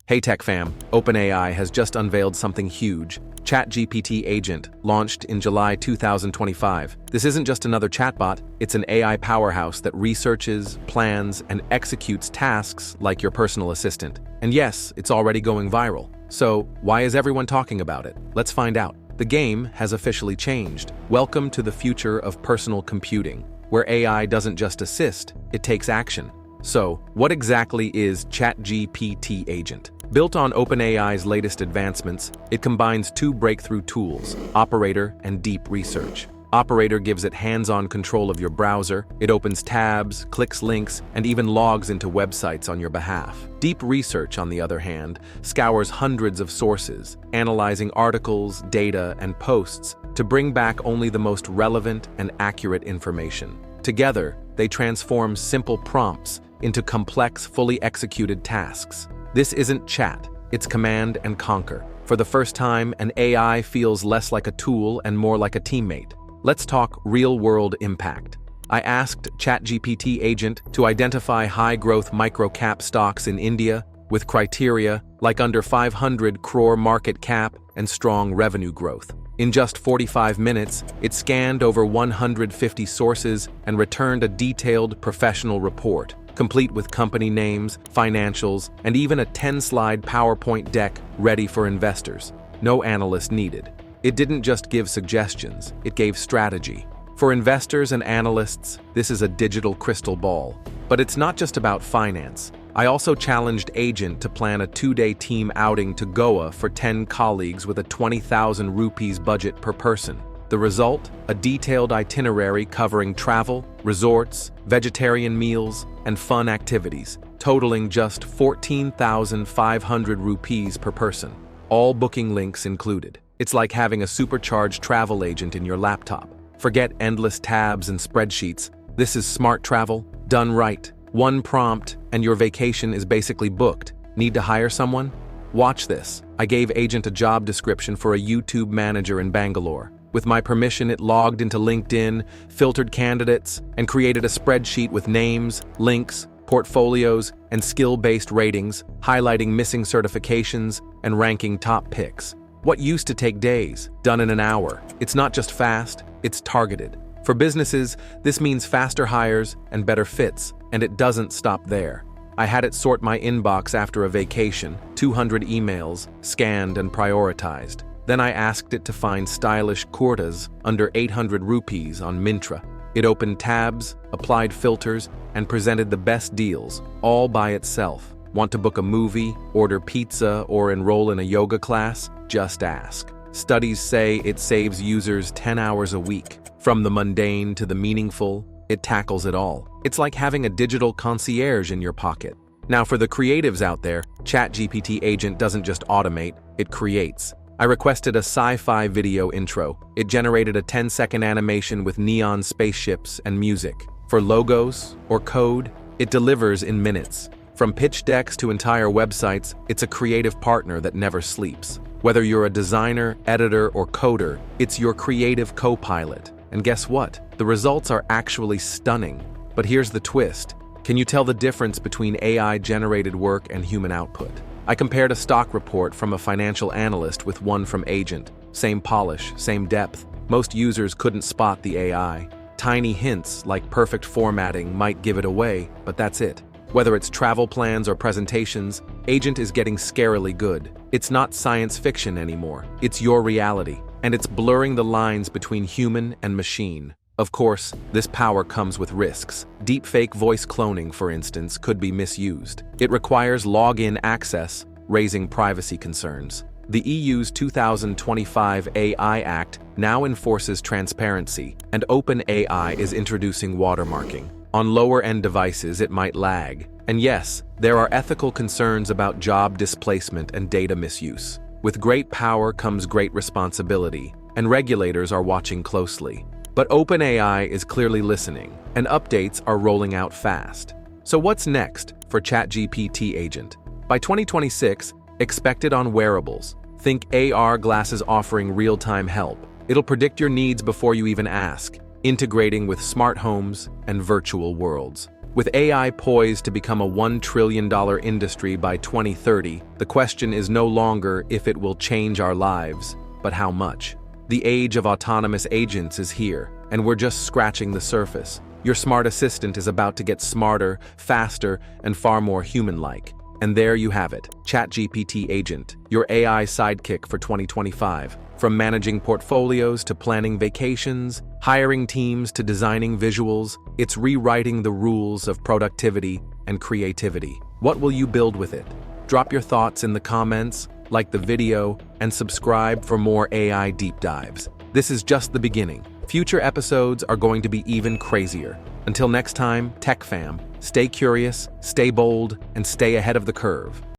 Hey Tech Fam, OpenAI has just unveiled something huge. ChatGPT Agent, launched in July 2025. This isn't just another chatbot, it's an AI powerhouse that researches, plans, and executes tasks like your personal assistant. And yes, it's already going viral. So, why is everyone talking about it? Let's find out. The game has officially changed. Welcome to the future of personal computing, where AI doesn't just assist, it takes action. So, what exactly is ChatGPT Agent? Built on OpenAI's latest advancements, it combines two breakthrough tools, Operator and Deep Research. Operator gives it hands-on control of your browser, it opens tabs, clicks links, and even logs into websites on your behalf. Deep Research, on the other hand, scours hundreds of sources, analyzing articles, data, and posts to bring back only the most relevant and accurate information. Together, they transform simple prompts into complex, fully executed tasks. This isn't chat, it's command and conquer. For the first time, an AI feels less like a tool and more like a teammate. Let's talk real-world impact. I asked ChatGPT Agent to identify high-growth micro-cap stocks in India with criteria like under 500 crore market cap and strong revenue growth. In just 45 minutes, it scanned over 150 sources and returned a detailed professional report, complete with company names, financials, and even a 10-slide PowerPoint deck ready for investors. No analyst needed. It didn't just give suggestions, it gave strategy. For investors and analysts, this is a digital crystal ball. But it's not just about finance. I also challenged Agent to plan a 2-day team outing to Goa for 10 colleagues with a 20,000 rupees budget per person. The result? A detailed itinerary covering travel, resorts, vegetarian meals, and fun activities, totaling just 14,500 rupees per person. All booking links included. It's like having a supercharged travel agent in your laptop. Forget endless tabs and spreadsheets. This is smart travel, done right. One prompt, and your vacation is basically booked. Need to hire someone? Watch this. I gave Agent a job description for a YouTube manager in Bangalore. With my permission, it logged into LinkedIn, filtered candidates, and created a spreadsheet with names, links, portfolios, and skill-based ratings, highlighting missing certifications and ranking top picks. What used to take days, done in an hour. It's not just fast, it's targeted. For businesses, this means faster hires and better fits, and it doesn't stop there. I had it sort my inbox after a vacation, 200 emails, scanned and prioritized. Then I asked it to find stylish kurtas under 800 rupees on Myntra. It opened tabs, applied filters, and presented the best deals, all by itself. Want to book a movie, order pizza, or enroll in a yoga class? Just ask. Studies say it saves users 10 hours a week. From the mundane to the meaningful, it tackles it all. It's like having a digital concierge in your pocket. Now for the creatives out there, ChatGPT Agent doesn't just automate, it creates. I requested a sci-fi video intro. It generated a 10-second animation with neon spaceships and music. For logos or code, it delivers in minutes. From pitch decks to entire websites, it's a creative partner that never sleeps. Whether you're a designer, editor, or coder, it's your creative co-pilot. And guess what? The results are actually stunning. But here's the twist. Can you tell the difference between AI-generated work and human output? I compared a stock report from a financial analyst with one from Agent. Same polish, same depth. Most users couldn't spot the AI. Tiny hints like perfect formatting might give it away, but that's it. Whether it's travel plans or presentations, Agent is getting scarily good. It's not science fiction anymore. It's your reality, and it's blurring the lines between human and machine. Of course, this power comes with risks. Deepfake voice cloning, for instance, could be misused. It requires login access, raising privacy concerns. The EU's 2025 AI Act now enforces transparency, and OpenAI is introducing watermarking. On lower-end devices, it might lag. And yes, there are ethical concerns about job displacement and data misuse. With great power comes great responsibility, and regulators are watching closely. But OpenAI is clearly listening, and updates are rolling out fast. So what's next for ChatGPT Agent? By 2026, expect it on wearables. Think AR glasses offering real-time help. It'll predict your needs before you even ask, integrating with smart homes and virtual worlds. With AI poised to become a $1 trillion industry by 2030, the question is no longer if it will change our lives, but how much. The age of autonomous agents is here, and we're just scratching the surface. Your smart assistant is about to get smarter, faster, and far more human-like. And there you have it, ChatGPT Agent, your AI sidekick for 2025. From managing portfolios to planning vacations, hiring teams to designing visuals, it's rewriting the rules of productivity and creativity. What will you build with it? Drop your thoughts in the comments, like the video, and subscribe for more AI deep dives. This is just the beginning. Future episodes are going to be even crazier. Until next time, Tech Fam, stay curious, stay bold, and stay ahead of the curve.